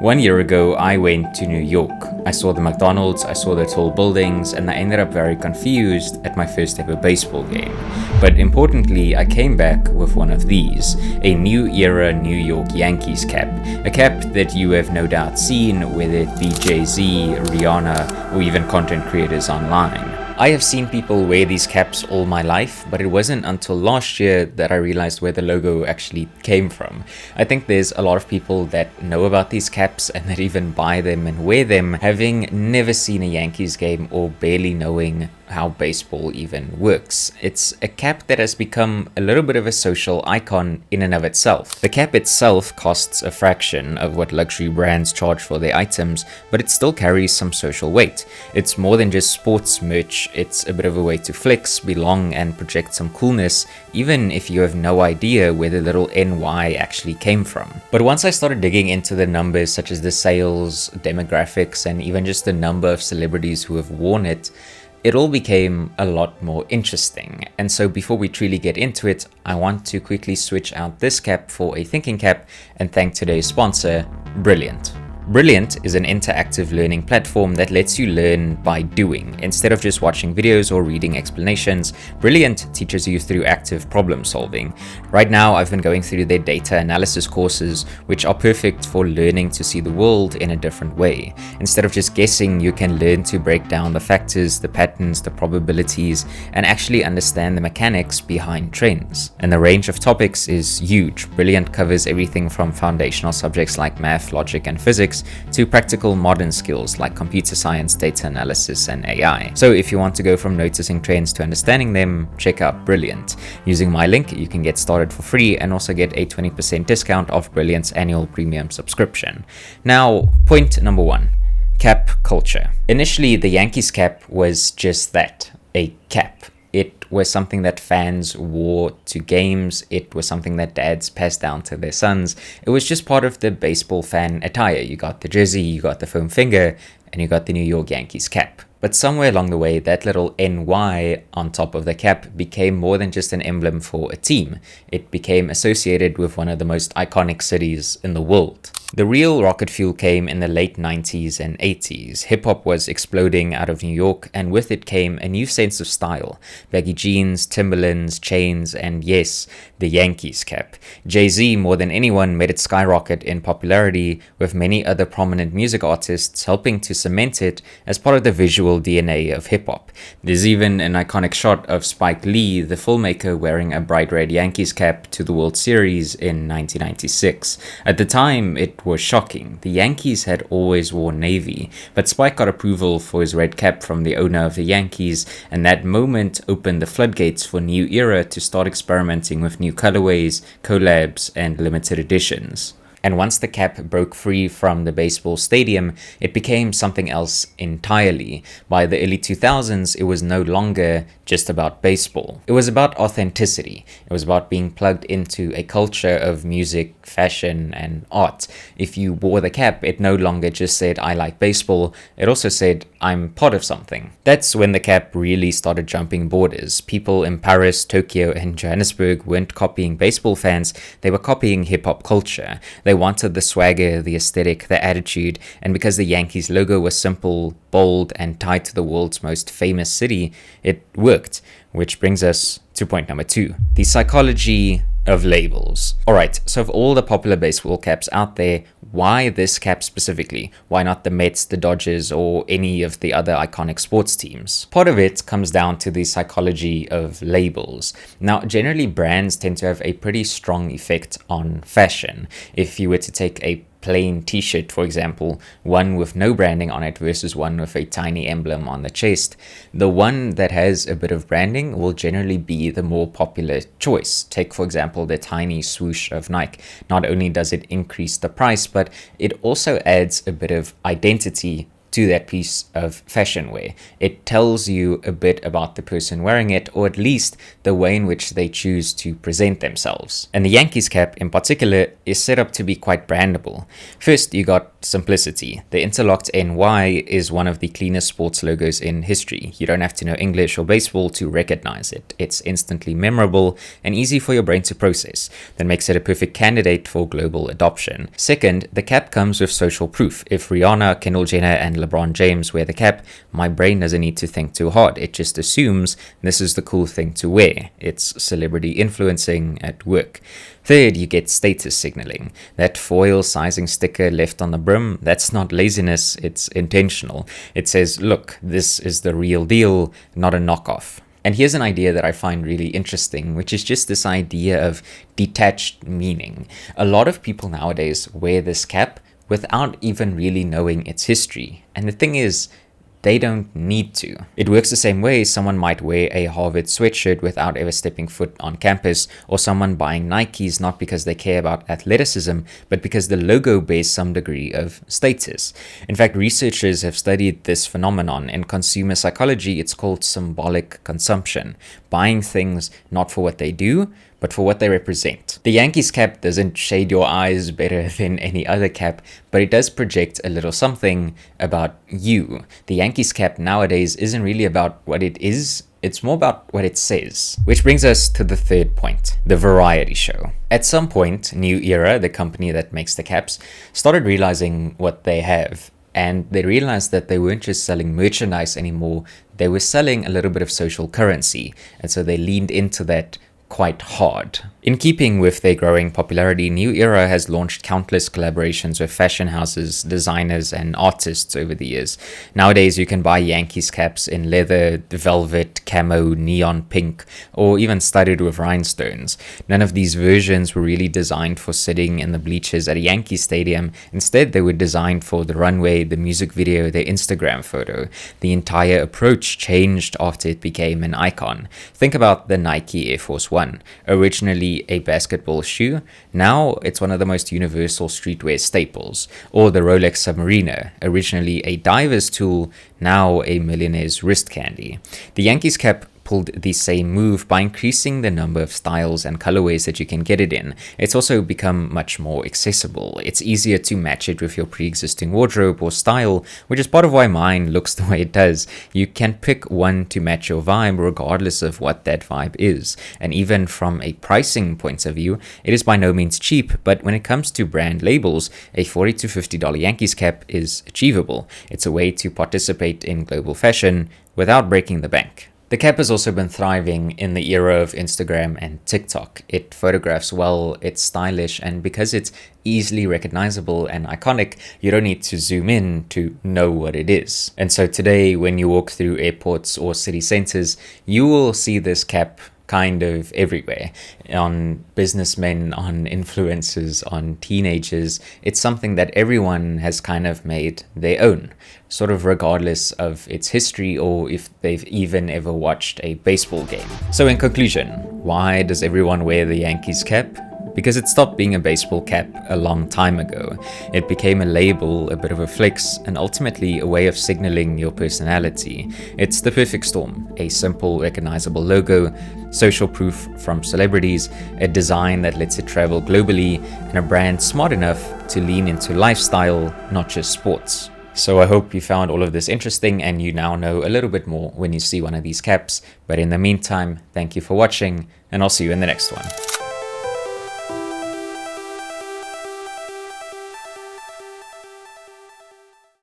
1 year ago, I went to New York. I saw the McDonald's, I saw the tall buildings, and I ended up very confused at my first ever baseball game. But importantly, I came back with one of these, a New Era New York Yankees cap. A cap that you have no doubt seen, whether it be Jay-Z, Rihanna, or even content creators online. I have seen people wear these caps all my life, but it wasn't until last year that I realized where the logo actually came from. I think there's a lot of people that know about these caps and that even buy them and wear them, having never seen a Yankees game or barely knowing how baseball even works. It's a cap that has become a little bit of a social icon in and of itself. The cap itself costs a fraction of what luxury brands charge for their items, but it still carries some social weight. It's more than just sports merch, it's a bit of a way to flex, belong, and project some coolness, even if you have no idea where the little NY actually came from. But once I started digging into the numbers such as the sales, demographics, and even just the number of celebrities who have worn it, it all became a lot more interesting. And so before we truly get into it, I want to quickly switch out this cap for a thinking cap and thank today's sponsor, Brilliant. Brilliant is an interactive learning platform that lets you learn by doing. Instead of just watching videos or reading explanations, Brilliant teaches you through active problem solving. Right now, I've been going through their data analysis courses, which are perfect for learning to see the world in a different way. Instead of just guessing, you can learn to break down the factors, the patterns, the probabilities, and actually understand the mechanics behind trends. And the range of topics is huge. Brilliant covers everything from foundational subjects like math, logic, and physics to practical modern skills like computer science, data analysis, and AI. So if you want to go from noticing trends to understanding them, check out Brilliant. Using my link, you can get started for free and also get a 20% discount off Brilliant's annual premium subscription. Now, point number 1, cap culture. Initially, the Yankees cap was just that, a cap. It was something that fans wore to games. It was something that dads passed down to their sons. It was just part of the baseball fan attire. You got the jersey, you got the foam finger, and you got the New York Yankees cap. But somewhere along the way, that little NY on top of the cap became more than just an emblem for a team. It became associated with one of the most iconic cities in the world. The real rocket fuel came in the late 90s and 80s. Hip-hop was exploding out of New York, and with it came a new sense of style. Baggy jeans, Timberlands, chains, and yes, the Yankees cap. Jay-Z, more than anyone, made it skyrocket in popularity, with many other prominent music artists helping to cement it as part of the visual DNA of hip-hop. There's even an iconic shot of Spike Lee, the filmmaker, wearing a bright red Yankees cap to the World Series in 1996. At the time, it was shocking. The Yankees had always worn navy, but Spike got approval for his red cap from the owner of the Yankees, and that moment opened the floodgates for New Era to start experimenting with new colorways, collabs, and limited editions. And once the cap broke free from the baseball stadium, it became something else entirely. By the early 2000s, it was no longer just about baseball. It was about authenticity. It was about being plugged into a culture of music, fashion, and art. If you wore the cap, it no longer just said, I like baseball. It also said, I'm part of something. That's when the cap really started jumping borders. People in Paris, Tokyo, and Johannesburg weren't copying baseball fans, they were copying hip-hop culture. They wanted the swagger, the aesthetic, the attitude, and because the Yankees logo was simple, bold, and tied to the world's most famous city, it worked. Which brings us to point number 2, the psychology of labels. Alright, so of all the popular baseball caps out there, why this cap specifically? Why not the Mets, the Dodgers, or any of the other iconic sports teams? Part of it comes down to the psychology of labels. Now, generally brands tend to have a pretty strong effect on fashion. If you were to take a plain t-shirt, for example, one with no branding on it versus one with a tiny emblem on the chest, the one that has a bit of branding will generally be the more popular choice. Take, for example, the tiny swoosh of Nike. Not only does it increase the price, but it also adds a bit of identity to that piece of fashion wear. It tells you a bit about the person wearing it, or at least the way in which they choose to present themselves. And the Yankees cap in particular is set up to be quite brandable. First, you got simplicity. The interlocked NY is one of the cleanest sports logos in history. You don't have to know English or baseball to recognize it. It's instantly memorable and easy for your brain to process. That makes it a perfect candidate for global adoption. Second, the cap comes with social proof. If Rihanna, Kendall Jenner, and LeBron James wear the cap, my brain doesn't need to think too hard. It just assumes this is the cool thing to wear. It's celebrity influencing at work. Third, you get status signaling. That foil sizing sticker left on the brim, that's not laziness, it's intentional. It says, look, this is the real deal, not a knockoff. And here's an idea that I find really interesting, which is just this idea of detached meaning. A lot of people nowadays wear this cap without even really knowing its history. And the thing is, they don't need to. It works the same way someone might wear a Harvard sweatshirt without ever stepping foot on campus, or someone buying Nikes not because they care about athleticism, but because the logo bears some degree of status. In fact, researchers have studied this phenomenon. In consumer psychology, it's called symbolic consumption. Buying things not for what they do, but for what they represent. The Yankees cap doesn't shade your eyes better than any other cap, but it does project a little something about you. The Yankees cap nowadays isn't really about what it is, it's more about what it says. Which brings us to the third point, the variety show. At some point, New Era, the company that makes the caps, started realizing what they have. And they realized that they weren't just selling merchandise anymore, they were selling a little bit of social currency. And so they leaned into that quite hard. In keeping with their growing popularity, New Era has launched countless collaborations with fashion houses, designers, and artists over the years. Nowadays, you can buy Yankees caps in leather, velvet, camo, neon pink, or even studded with rhinestones. None of these versions were really designed for sitting in the bleachers at a Yankee stadium. Instead, they were designed for the runway, the music video, their Instagram photo. The entire approach changed after it became an icon. Think about the Nike Air Force One. Originally a basketball shoe, now it's one of the most universal streetwear staples. Or the Rolex Submariner, originally a diver's tool, now a millionaire's wrist candy. The Yankees cap pulled the same move by increasing the number of styles and colorways that you can get it in. It's also become much more accessible. It's easier to match it with your pre-existing wardrobe or style, which is part of why mine looks the way it does. You can pick one to match your vibe regardless of what that vibe is. And even from a pricing point of view, it is by no means cheap, but when it comes to brand labels, a $40 to $50 Yankees cap is achievable. It's a way to participate in global fashion without breaking the bank. The cap has also been thriving in the era of Instagram and TikTok. It photographs well, it's stylish, and because it's easily recognizable and iconic, you don't need to zoom in to know what it is. And so today, when you walk through airports or city centers, you will see this cap kind of everywhere, on businessmen, on influencers, on teenagers. It's something that everyone has kind of made their own, sort of regardless of its history or if they've even ever watched a baseball game. So in conclusion, why does everyone wear the Yankees cap? Because it stopped being a baseball cap a long time ago. It became a label, a bit of a flex, and ultimately a way of signaling your personality. It's the perfect storm: a simple, recognizable logo, social proof from celebrities, a design that lets it travel globally, and a brand smart enough to lean into lifestyle, not just sports. So I hope you found all of this interesting and you now know a little bit more when you see one of these caps. But in the meantime, thank you for watching, and I'll see you in the next one.